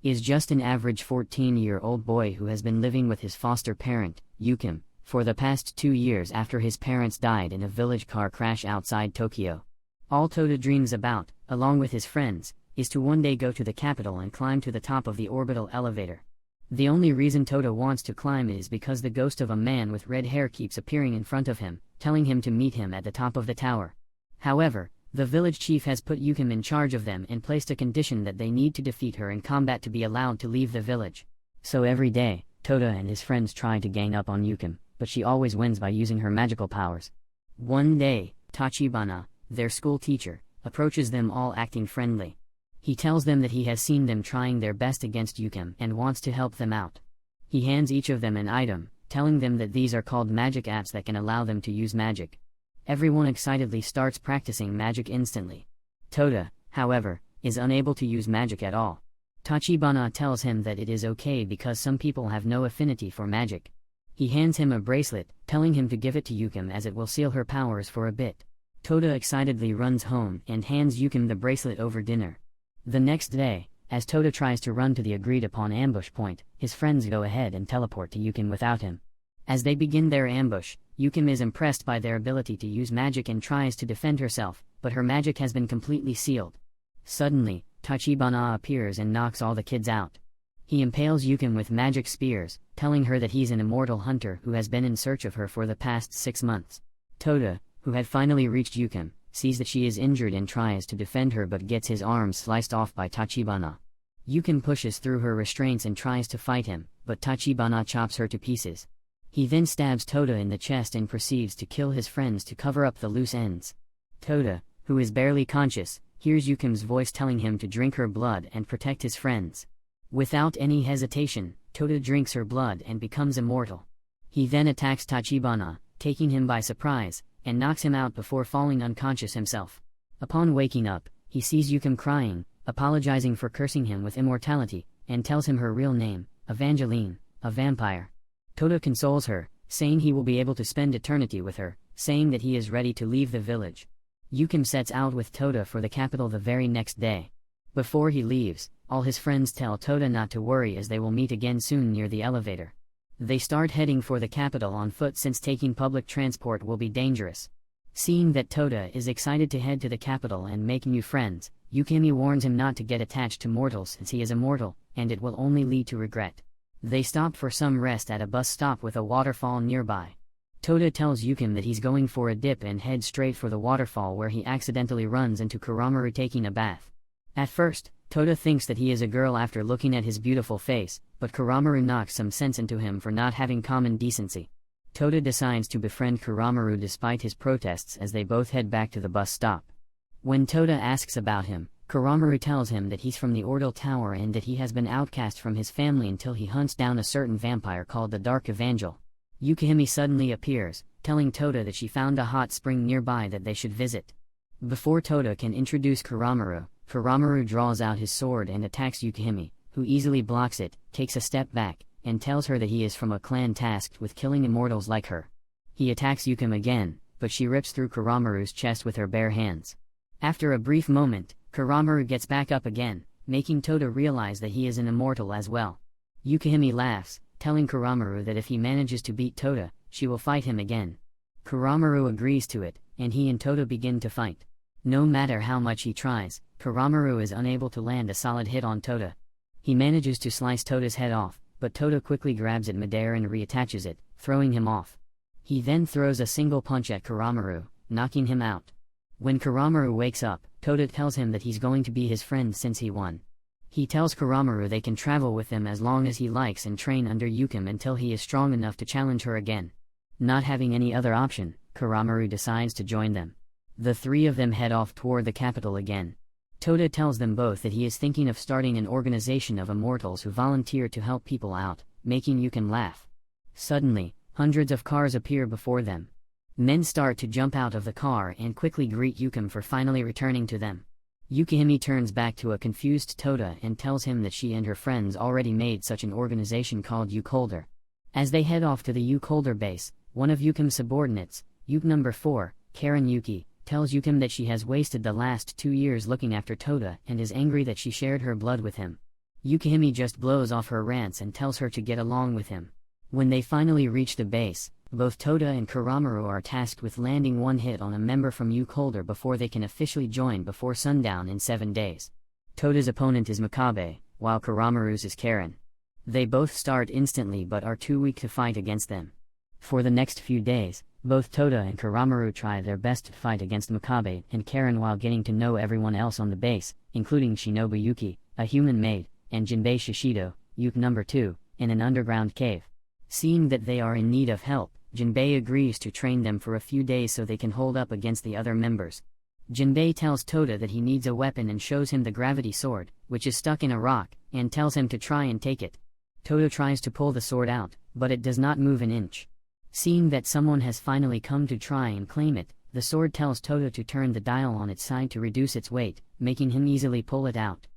is just an average 14-year-old boy who has been living with his foster parent, Yukim, for the past 2 years after his parents died in a village car crash outside Tokyo. All Toda dreams about, along with his friends, is to one day go to the capital and climb to the top of the orbital elevator. The only reason Toda wants to climb is because the ghost of a man with red hair keeps appearing in front of him, telling him to meet him at the top of the tower. However, the village chief has put Yukim in charge of them and placed a condition that they need to defeat her in combat to be allowed to leave the village. So every day, Toda and his friends try to gang up on Yukim, but she always wins by using her magical powers. One day, Tachibana, their school teacher, approaches them all acting friendly. He tells them that he has seen them trying their best against Yukim and wants to help them out. He hands each of them an item, telling them that these are called magic apps that can allow them to use magic. Everyone excitedly starts practicing magic instantly. Toda, however, is unable to use magic at all. Tachibana tells him that it is okay because some people have no affinity for magic. He hands him a bracelet, telling him to give it to Yukim as it will seal her powers for a bit. Toda excitedly runs home and hands Yukim the bracelet over dinner. The next day, as Toda tries to run to the agreed-upon ambush point, his friends go ahead and teleport to Yukim without him. As they begin their ambush, Yukim is impressed by their ability to use magic and tries to defend herself, but her magic has been completely sealed. Suddenly, Tachibana appears and knocks all the kids out. He impales Yukim with magic spears, telling her that he's an immortal hunter who has been in search of her for the past 6 months. Toda, who had finally reached Yukim, sees that she is injured and tries to defend her but gets his arms sliced off by Tachibana. Yukim pushes through her restraints and tries to fight him, but Tachibana chops her to pieces. He then stabs Toda in the chest and proceeds to kill his friends to cover up the loose ends. Toda, who is barely conscious, hears Yukim's voice telling him to drink her blood and protect his friends. Without any hesitation, Toda drinks her blood and becomes immortal. He then attacks Tachibana, taking him by surprise, and knocks him out before falling unconscious himself. Upon waking up, he sees Yukim crying, apologizing for cursing him with immortality, and tells him her real name, Evangeline, a vampire. Toda consoles her, saying he will be able to spend eternity with her, saying that he is ready to leave the village. Yukim sets out with Toda for the capital the very next day. Before he leaves, all his friends tell Toda not to worry as they will meet again soon near the elevator. They start heading for the capital on foot since taking public transport will be dangerous. Seeing that Toda is excited to head to the capital and make new friends, Yukimi warns him not to get attached to mortals since he is immortal, and it will only lead to regret. They stop for some rest at a bus stop with a waterfall nearby. Toda tells Yukim that he's going for a dip and heads straight for the waterfall where he accidentally runs into Kuramaru taking a bath. At first, Toda thinks that he is a girl after looking at his beautiful face, but Kuramaru knocks some sense into him for not having common decency. Toda decides to befriend Kuramaru despite his protests as they both head back to the bus stop. When Toda asks about him, Kuramaru tells him that he's from the Orbital Tower and that he has been outcast from his family until he hunts down a certain vampire called the Dark Evangel. Yukihime suddenly appears, telling Toda that she found a hot spring nearby that they should visit. Before Toda can introduce Kuramaru, Kuramaru draws out his sword and attacks Yukihime, who easily blocks it, takes a step back, and tells her that he is from a clan tasked with killing immortals like her. He attacks Yukim again, but she rips through Kuramaru's chest with her bare hands. After a brief moment, Kuramaru gets back up again, making Toda realize that he is an immortal as well. Yukihime laughs, telling Kuramaru that if he manages to beat Toda, she will fight him again. Kuramaru agrees to it, and he and Toda begin to fight. No matter how much he tries, Kuramaru is unable to land a solid hit on Toda. He manages to slice Toda's head off, but Toda quickly grabs it midair and reattaches it, throwing him off. He then throws a single punch at Kuramaru, knocking him out. When Kuramaru wakes up, Toda tells him that he's going to be his friend since he won. He tells Kuramaru they can travel with him as long as he likes and train under Yukim until he is strong enough to challenge her again. Not having any other option, Kuramaru decides to join them. The three of them head off toward the capital again. Toda tells them both that he is thinking of starting an organization of immortals who volunteer to help people out, making Yukim laugh. Suddenly, hundreds of cars appear before them. Men start to jump out of the car and quickly greet Yukim for finally returning to them. Yukihime turns back to a confused Toda and tells him that she and her friends already made such an organization called Yukolder. As they head off to the Yukolder base, one of Yukim's subordinates, Yuk number 4, Karen Yuki, tells Yukim that she has wasted the last 2 years looking after Toda and is angry that she shared her blood with him. Yukihime just blows off her rants and tells her to get along with him. When they finally reach the base, both Toda and Kuramaru are tasked with landing one hit on a member from Ukeholder before they can officially join before sundown in 7 days. Toda's opponent is Makabe, while Kuramaru's is Karen. They both start instantly but are too weak to fight against them. For the next few days, both Toda and Kuramaru try their best to fight against Makabe and Karen while getting to know everyone else on the base, including Shinobu Yuki, a human maid, and Jinbei Shishido, Yuke No. 2, in an underground cave. Seeing that they are in need of help, Jinbei agrees to train them for a few days so they can hold up against the other members. Jinbei tells Toda that he needs a weapon and shows him the gravity sword, which is stuck in a rock, and tells him to try and take it. Toda tries to pull the sword out, but it does not move an inch. Seeing that someone has finally come to try and claim it, the sword tells Toda to turn the dial on its side to reduce its weight, making him easily pull it out.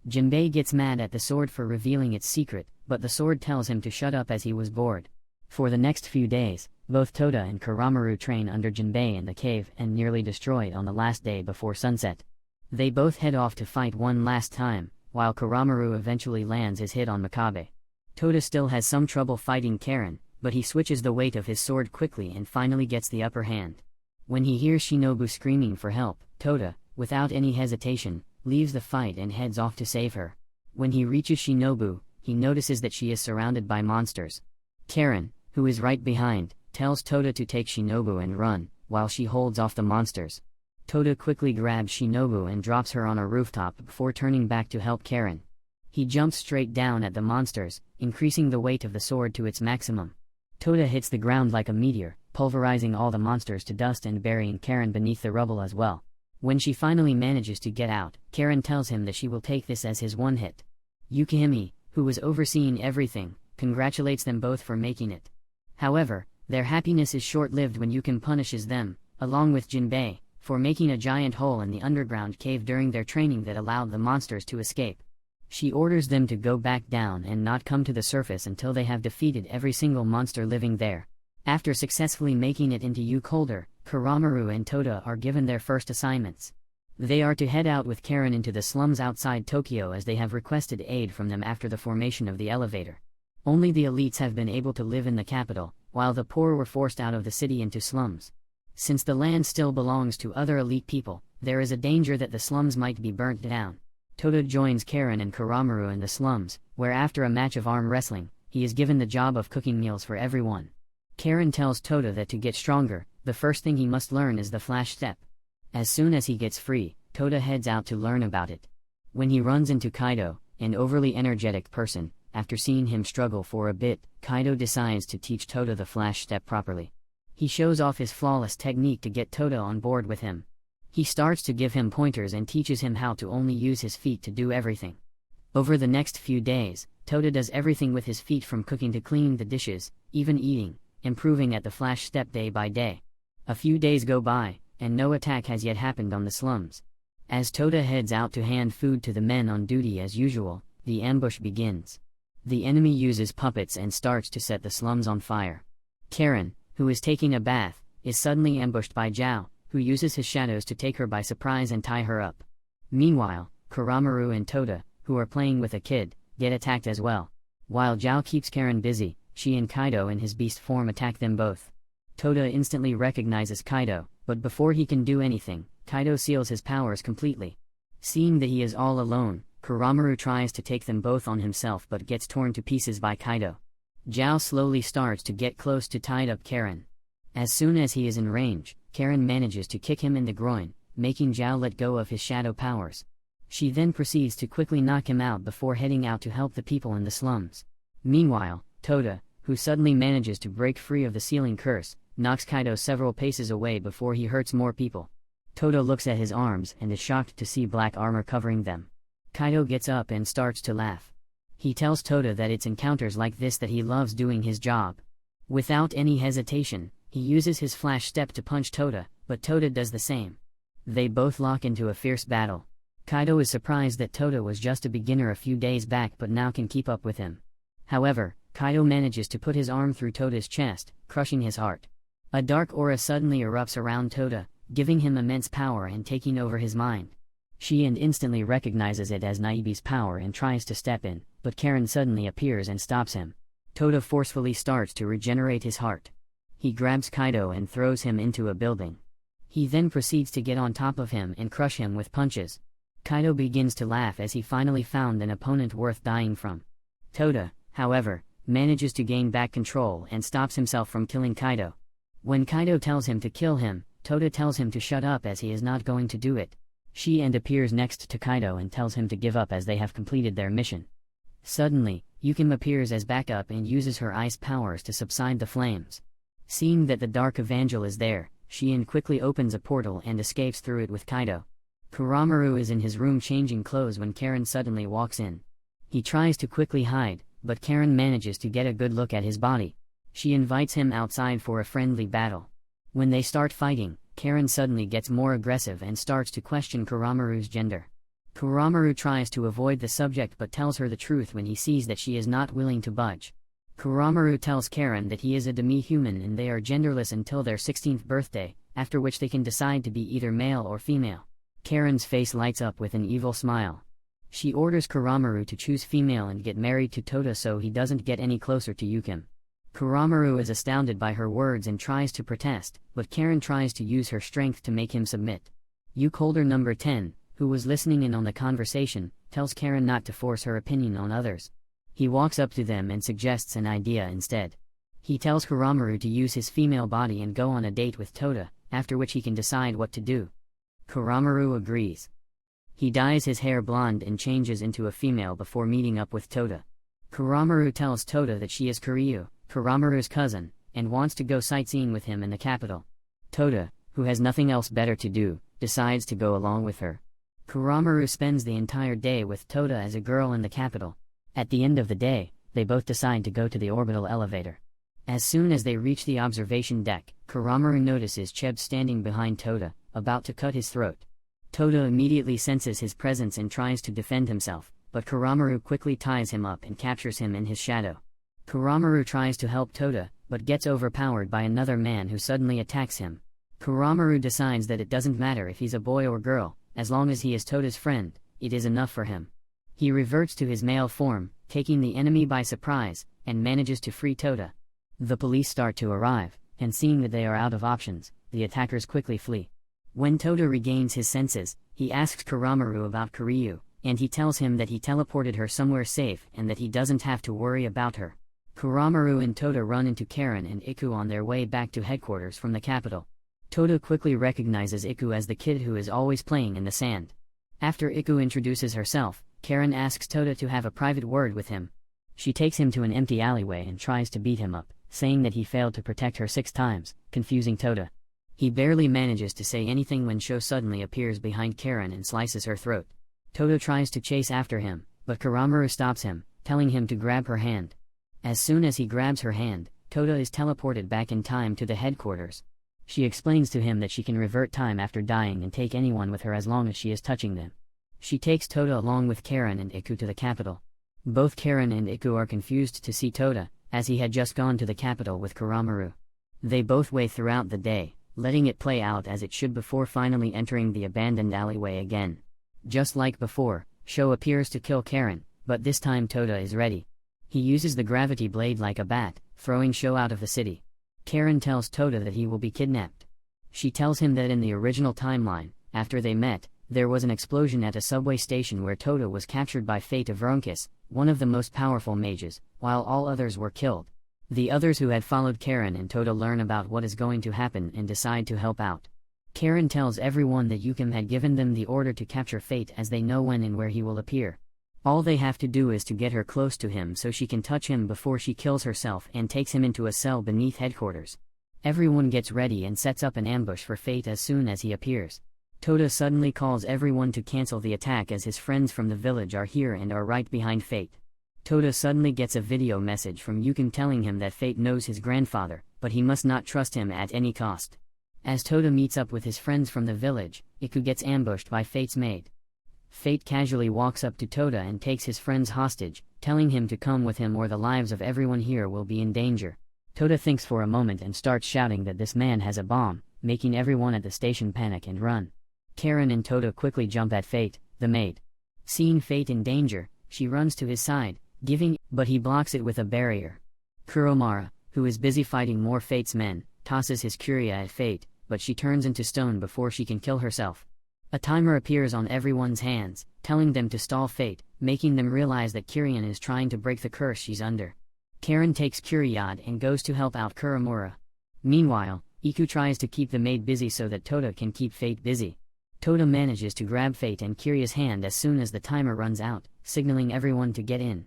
Jinbei gets mad at the sword for revealing its secret, but the sword tells him to shut up as he was bored. For the next few days, both Toda and Kuramaru train under Jinbei in the cave and nearly destroy it on the last day before sunset. They both head off to fight one last time, while Kuramaru eventually lands his hit on Makabe. Toda still has some trouble fighting Karen, but he switches the weight of his sword quickly and finally gets the upper hand. When he hears Shinobu screaming for help, Toda, without any hesitation, leaves the fight and heads off to save her. When he reaches Shinobu, he notices that she is surrounded by monsters. Karen, who is right behind, tells Toda to take Shinobu and run, while she holds off the monsters. Toda quickly grabs Shinobu and drops her on a rooftop before turning back to help Karen. He jumps straight down at the monsters, increasing the weight of the sword to its maximum. Toda hits the ground like a meteor, pulverizing all the monsters to dust and burying Karen beneath the rubble as well. When she finally manages to get out, Karen tells him that she will take this as his one hit. Yukihime, who was overseeing everything, congratulates them both for making it. However, their happiness is short-lived when Yukihime punishes them, along with Jinbei, for making a giant hole in the underground cave during their training that allowed the monsters to escape. She orders them to go back down and not come to the surface until they have defeated every single monster living there. After successfully making it into Ukeholder, Kuramaru and Toda are given their first assignments. They are to head out with Karen into the slums outside Tokyo as they have requested aid from them after the formation of the elevator. Only the elites have been able to live in the capital, while the poor were forced out of the city into slums. Since the land still belongs to other elite people, there is a danger that the slums might be burnt down. Toda joins Karen and Kuramaru in the slums, where after a match of arm wrestling, he is given the job of cooking meals for everyone. Karen tells Toda that to get stronger, the first thing he must learn is the flash step. As soon as he gets free, Toda heads out to learn about it. When he runs into Kaido, an overly energetic person, after seeing him struggle for a bit, Kaido decides to teach Toda the flash step properly. He shows off his flawless technique to get Toda on board with him. He starts to give him pointers and teaches him how to only use his feet to do everything. Over the next few days, Toda does everything with his feet from cooking to cleaning the dishes, even eating, improving at the flash step day by day. A few days go by, and no attack has yet happened on the slums. As Toda heads out to hand food to the men on duty as usual, the ambush begins. The enemy uses puppets and starts to set the slums on fire. Karen, who is taking a bath, is suddenly ambushed by Zhao, who uses his shadows to take her by surprise and tie her up. Meanwhile, Kuramaru and Toda, who are playing with a kid, get attacked as well. While Zhao keeps Karen busy, she and Kaido in his beast form attack them both. Toda instantly recognizes Kaido, but before he can do anything, Kaido seals his powers completely. Seeing that he is all alone, Kuramaru tries to take them both on himself but gets torn to pieces by Kaido. Zhao slowly starts to get close to tied up Karen. As soon as he is in range, Karen manages to kick him in the groin, making Zhao let go of his shadow powers. She then proceeds to quickly knock him out before heading out to help the people in the slums. Meanwhile, Toda, who suddenly manages to break free of the sealing curse, knocks Kaido several paces away before he hurts more people. Toda looks at his arms and is shocked to see black armor covering them. Kaido gets up and starts to laugh. He tells Toda that it's encounters like this that he loves doing his job. Without any hesitation, he uses his flash step to punch Toda, but Toda does the same. They both lock into a fierce battle. Kaido is surprised that Toda was just a beginner a few days back but now can keep up with him. However, Kaido manages to put his arm through Toda's chest, crushing his heart. A dark aura suddenly erupts around Toda, giving him immense power and taking over his mind. She instantly recognizes it as Naibi's power and tries to step in, but Karen suddenly appears and stops him. Tota forcefully starts to regenerate his heart. He grabs Kaido and throws him into a building. He then proceeds to get on top of him and crush him with punches. Kaido begins to laugh as he finally found an opponent worth dying from. Tota, however, manages to gain back control and stops himself from killing Kaido. When Kaido tells him to kill him, Tota tells him to shut up as he is not going to do it. She appears next to Kaido and tells him to give up as they have completed their mission. Suddenly, Yukim appears as backup and uses her ice powers to subside the flames. Seeing that the Dark Evangel is there, she quickly opens a portal and escapes through it with Kaido. Kuramaru is in his room changing clothes when Karen suddenly walks in. He tries to quickly hide, but Karen manages to get a good look at his body. She invites him outside for a friendly battle. When they start fighting, Karen suddenly gets more aggressive and starts to question Kuramaru's gender. Kuramaru tries to avoid the subject but tells her the truth when he sees that she is not willing to budge. Kuramaru tells Karen that he is a demi-human and they are genderless until their 16th birthday, after which they can decide to be either male or female. Karen's face lights up with an evil smile. She orders Kuramaru to choose female and get married to Tota so he doesn't get any closer to Yukim. Kuramaru is astounded by her words and tries to protest, but Karen tries to use her strength to make him submit. Yukeholder number 10, who was listening in on the conversation, tells Karen not to force her opinion on others. He walks up to them and suggests an idea instead. He tells Kuramaru to use his female body and go on a date with Tota, after which he can decide what to do. Kuramaru agrees. He dyes his hair blonde and changes into a female before meeting up with Tota. Kuramaru tells Tota that she is Kiryu, Kuramaru's cousin, and wants to go sightseeing with him in the capital. Tota, who has nothing else better to do, decides to go along with her. Kuramaru spends the entire day with Tota as a girl in the capital. At the end of the day, they both decide to go to the orbital elevator. As soon as they reach the observation deck, Kuramaru notices Cheb standing behind Tota, about to cut his throat. Tota immediately senses his presence and tries to defend himself, but Kuramaru quickly ties him up and captures him in his shadow. Kuramaru tries to help Tota, but gets overpowered by another man who suddenly attacks him. Kuramaru decides that it doesn't matter if he's a boy or girl, as long as he is Tota's friend, it is enough for him. He reverts to his male form, taking the enemy by surprise, and manages to free Tota. The police start to arrive, and seeing that they are out of options, the attackers quickly flee. When Tota regains his senses, he asks Kuramaru about Kiryu, and he tells him that he teleported her somewhere safe and that he doesn't have to worry about her. Kuramaru and Tota run into Karen and Iku on their way back to headquarters from the capital. Tota quickly recognizes Iku as the kid who is always playing in the sand. After Iku introduces herself, Karen asks Tota to have a private word with him. She takes him to an empty alleyway and tries to beat him up, saying that he failed to protect her 6 times, confusing Tota. He barely manages to say anything when Sho suddenly appears behind Karen and slices her throat. Tota tries to chase after him, but Kuramaru stops him, telling him to grab her hand. As soon as he grabs her hand, Tota is teleported back in time to the headquarters. She explains to him that she can revert time after dying and take anyone with her as long as she is touching them. She takes Tota along with Karen and Iku to the capital. Both Karen and Iku are confused to see Tota, as he had just gone to the capital with Kuramaru. They both wait throughout the day, letting it play out as it should before finally entering the abandoned alleyway again. Just like before, Sho appears to kill Karen, but this time Tota is ready. He uses the gravity blade like a bat, throwing Sho out of the city. Karen tells Tota that he will be kidnapped. She tells him that in the original timeline, after they met, there was an explosion at a subway station where Tota was captured by Fate of Vronkus, one of the most powerful mages, while all others were killed. The others who had followed Karen and Tota learn about what is going to happen and decide to help out. Karen tells everyone that Yukim had given them the order to capture Fate as they know when and where he will appear. All they have to do is to get her close to him so she can touch him before she kills herself and takes him into a cell beneath headquarters. Everyone gets ready and sets up an ambush for Fate as soon as he appears. Tota suddenly calls everyone to cancel the attack as his friends from the village are here and are right behind Fate. Tota suddenly gets a video message from Yukim telling him that Fate knows his grandfather, but he must not trust him at any cost. As Tota meets up with his friends from the village, Iku gets ambushed by Fate's maid. Fate casually walks up to Tota and takes his friends hostage, telling him to come with him or the lives of everyone here will be in danger. Tota thinks for a moment and starts shouting that this man has a bomb, making everyone at the station panic and run. Karen and Tota quickly jump at Fate, the maid. Seeing Fate in danger, she runs to his side, but he blocks it with a barrier. Kuromara, who is busy fighting more Fate's men, tosses his curia at Fate, but she turns into stone before she can kill herself. A timer appears on everyone's hands, telling them to stall Fate, making them realize that Kiryan is trying to break the curse she's under. Karen takes Kuryad and goes to help out Kuromura. Meanwhile, Iku tries to keep the maid busy so that Tota can keep Fate busy. Tota manages to grab Fate and Kirya's hand as soon as the timer runs out, signaling everyone to get in.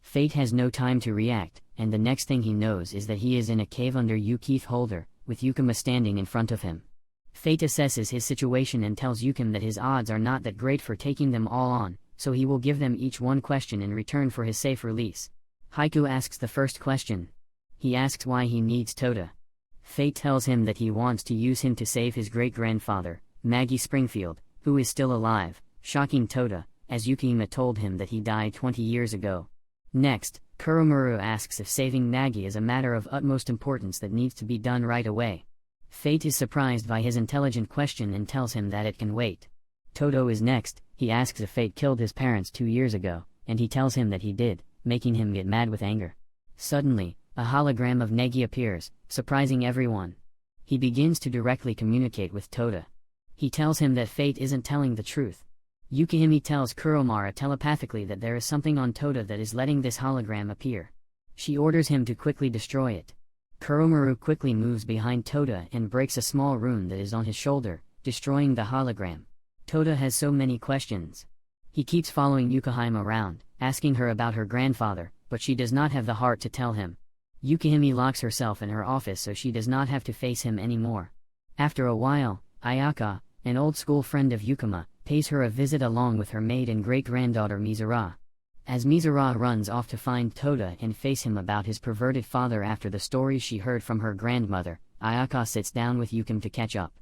Fate has no time to react, and the next thing he knows is that he is in a cave under Yukith Holder, with Yukima standing in front of him. Fate assesses his situation and tells Yukim that his odds are not that great for taking them all on, so he will give them each one question in return for his safe release. Haiku asks the first question. He asks why he needs Tota. Fate tells him that he wants to use him to save his great-grandfather, Maggie Springfield, who is still alive, shocking Tota, as Yukima told him that he died 20 years ago. Next, Kuromura asks if saving Nagi is a matter of utmost importance that needs to be done right away. Fate is surprised by his intelligent question and tells him that it can wait. Toto is next. He asks if Fate killed his parents 2 years ago, and he tells him that he did, making him get mad with anger. Suddenly, a hologram of Negi appears, surprising everyone. He begins to directly communicate with Tota. He tells him that Fate isn't telling the truth. Yukihime tells Kuromara telepathically that there is something on Tota that is letting this hologram appear. She orders him to quickly destroy it. Kuromaru quickly moves behind Tota and breaks a small rune that is on his shoulder, destroying the hologram. Tota has so many questions. He keeps following Yukihime around, asking her about her grandfather, but she does not have the heart to tell him. Yukihime locks herself in her office so she does not have to face him anymore. After a while, Ayaka, an old school friend of Yukima, pays her a visit along with her maid and great-granddaughter Mizura. As Mizura runs off to find Tota and face him about his perverted father after the stories she heard from her grandmother, Ayaka sits down with Yukim to catch up.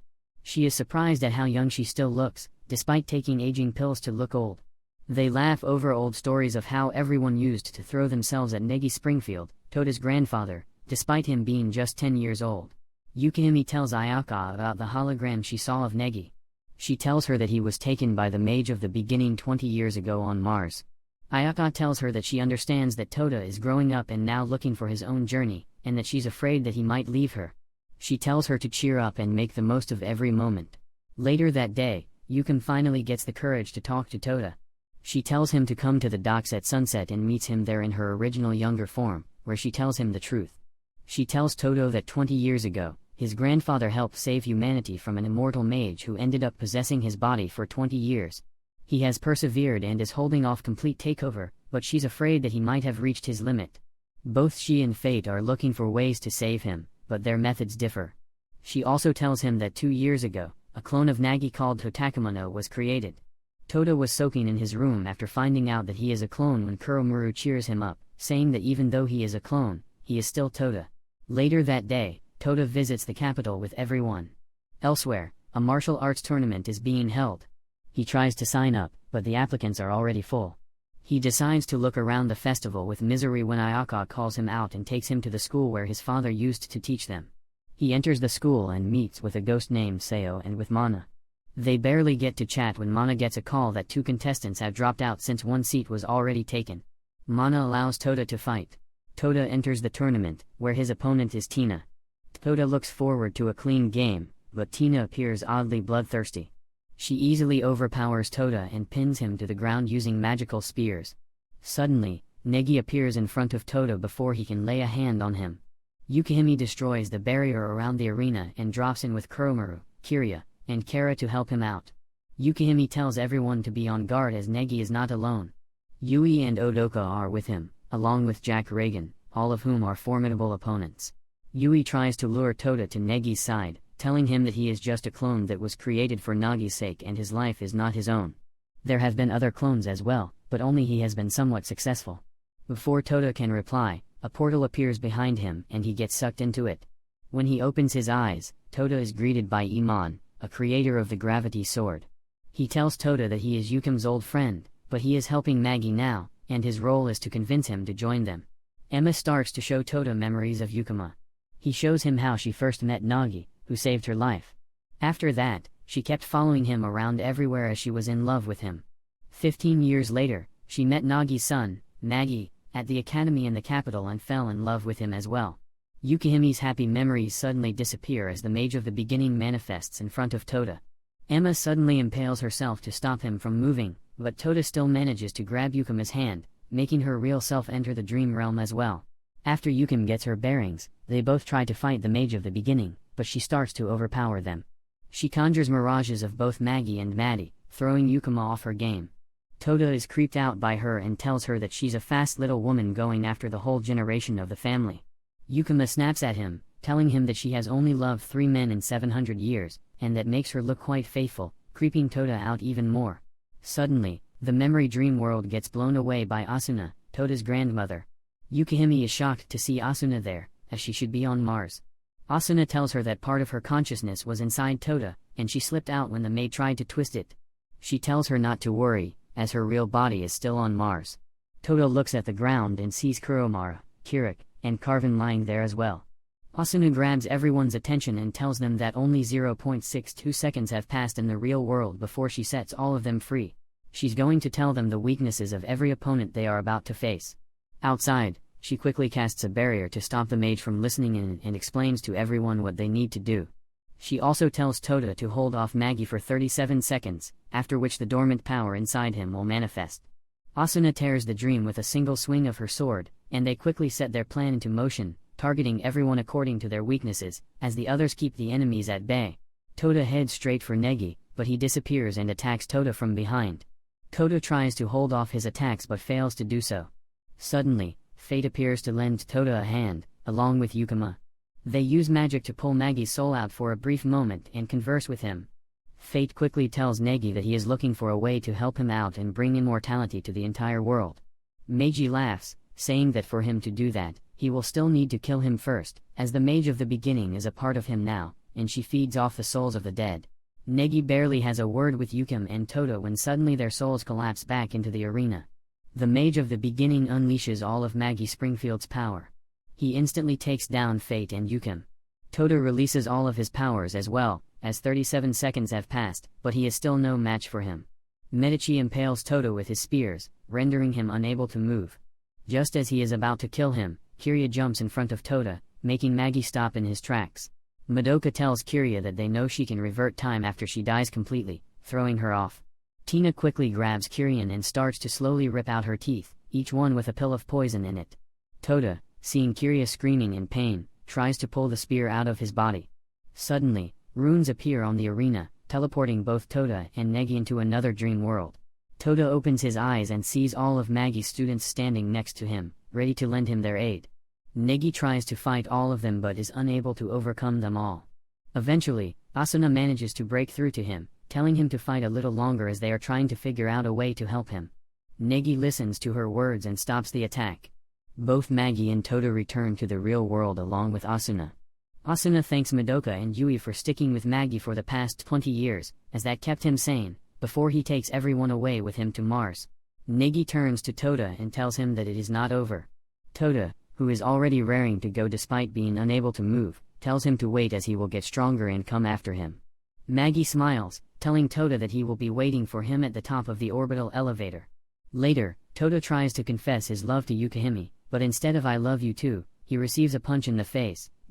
She is surprised at how young she still looks, despite taking aging pills to look old. They laugh over old stories of how everyone used to throw themselves at Negi Springfield, Tota's grandfather, despite him being just 10 years old. Yukihime tells Ayaka about the hologram she saw of Negi. She tells her that he was taken by the Mage of the Beginning 20 years ago on Mars. Ayaka tells her that she understands that Tota is growing up and now looking for his own journey, and that she's afraid that he might leave her. She tells her to cheer up and make the most of every moment. Later that day, Yukim finally gets the courage to talk to Tota. She tells him to come to the docks at sunset and meets him there in her original younger form, where she tells him the truth. She tells Toto that 20 years ago, his grandfather helped save humanity from an immortal mage who ended up possessing his body for 20 years. He has persevered and is holding off complete takeover, but she's afraid that he might have reached his limit. Both she and Fate are looking for ways to save him, but their methods differ. She also tells him that 2 years ago, a clone of Nagi called Totakemono was created. Tota was soaking in his room after finding out that he is a clone when Kuromuru cheers him up, saying that even though he is a clone, he is still Tota. Later that day, Tota visits the capital with everyone. Elsewhere, a martial arts tournament is being held. He tries to sign up, but the applicants are already full. He decides to look around the festival with misery when Ayaka calls him out and takes him to the school where his father used to teach them. He enters the school and meets with a ghost named Seo and with Mana. They barely get to chat when Mana gets a call that 2 contestants have dropped out since 1 seat was already taken. Mana allows Tota to fight. Tota enters the tournament, where his opponent is Tina. Tota looks forward to a clean game, but Tina appears oddly bloodthirsty. She easily overpowers Tota and pins him to the ground using magical spears. Suddenly, Negi appears in front of Tota before he can lay a hand on him. Yukihime destroys the barrier around the arena and drops in with Kuromaru, Kirya, and Kara to help him out. Yukihime tells everyone to be on guard as Negi is not alone. Yui and Odoka are with him, along with Jack Reagan, all of whom are formidable opponents. Yui tries to lure Tota to Negi's side, telling him that he is just a clone that was created for Nagi's sake and his life is not his own. There have been other clones as well, but only he has been somewhat successful. Before Tota can reply, a portal appears behind him and he gets sucked into it. When he opens his eyes, Tota is greeted by Iman, a creator of the gravity sword. He tells Tota that he is Yukim's old friend, but he is helping Maggie now, and his role is to convince him to join them. Emma starts to show Tota memories of Yukima. He shows him how she first met Nagi, who saved her life. After that, She kept following him around everywhere as she was in love with him. 15 years later, she met Nagi's son, Nagi, at the academy in the capital and fell in love with him as well. Yukihimi's happy memories suddenly disappear as the Mage of the Beginning manifests in front of Toda. Emma suddenly impales herself to stop him from moving, but Toda still manages to grab Yukima's hand, making her real self enter the dream realm as well. After Yukim gets her bearings, they both try to fight the Mage of the Beginning, but she starts to overpower them. She conjures mirages of both Magi and Maddie, throwing Yukima off her game. Toda is creeped out by her and tells her that she's a fast little woman going after the whole generation of the family. Yukima snaps at him, telling him that she has only loved 3 men in 700 years, and that makes her look quite faithful, creeping Toda out even more. Suddenly, the memory dream world gets blown away by Asuna, Toda's grandmother. Yukihimi is shocked to see Asuna there, as she should be on Mars. Asuna tells her that part of her consciousness was inside Toda, and she slipped out when the maid tried to twist it. She tells her not to worry, as her real body is still on Mars. Toda looks at the ground and sees Kuromara, Kirik, and Carvin lying there as well. Asuna grabs everyone's attention and tells them that only 0.62 seconds have passed in the real world before she sets all of them free. She's going to tell them the weaknesses of every opponent they are about to face. Outside, she quickly casts a barrier to stop the mage from listening in and explains to everyone what they need to do. She also tells Toda to hold off Magi for 37 seconds, after which the dormant power inside him will manifest. Asuna tears the dream with a single swing of her sword, and they quickly set their plan into motion, targeting everyone according to their weaknesses, as the others keep the enemies at bay. Toda heads straight for Negi, but he disappears and attacks Toda from behind. Toda tries to hold off his attacks but fails to do so. Suddenly, Fate appears to lend Toda a hand, along with Yukima. They use magic to pull Nagi's soul out for a brief moment and converse with him. Fate quickly tells Negi that he is looking for a way to help him out and bring immortality to the entire world. Meiji laughs, saying that for him to do that, he will still need to kill him first, as the Mage of the Beginning is a part of him now, and she feeds off the souls of the dead. Negi barely has a word with Yukim and Toda when suddenly their souls collapse back into the arena. The Mage of the Beginning unleashes all of Maggie Springfield's power. He instantly takes down Fate and Yukim. Toda releases all of his powers as well, as 37 seconds have passed, but he is still no match for him. Medici impales Toda with his spears, rendering him unable to move. Just as he is about to kill him, Kirya jumps in front of Toda, making Maggie stop in his tracks. Madoka tells Kirya that they know she can revert time after she dies completely, throwing her off. Tina quickly grabs Kiryan and starts to slowly rip out her teeth, each one with a pill of poison in it. Toda, seeing Kirya screaming in pain, tries to pull the spear out of his body. Suddenly, runes appear on the arena, teleporting both Toda and Negi into another dream world. Toda opens his eyes and sees all of Maggie's students standing next to him, ready to lend him their aid. Negi tries to fight all of them but is unable to overcome them all. Eventually, Asuna manages to break through to him, telling him to fight a little longer as they are trying to figure out a way to help him. Negi listens to her words and stops the attack. Both Maggie and Toda return to the real world along with Asuna. Asuna thanks Madoka and Yui for sticking with Maggie for the past 20 years, as that kept him sane, before he takes everyone away with him to Mars. Negi turns to Toda and tells him that it is not over. Toda, who is already raring to go despite being unable to move, tells him to wait as he will get stronger and come after him. Maggie smiles, telling Toda that he will be waiting for him at the top of the orbital elevator. Later, Toda tries to confess his love to Yukihimi, but instead of "I love you too," he receives a punch in the face,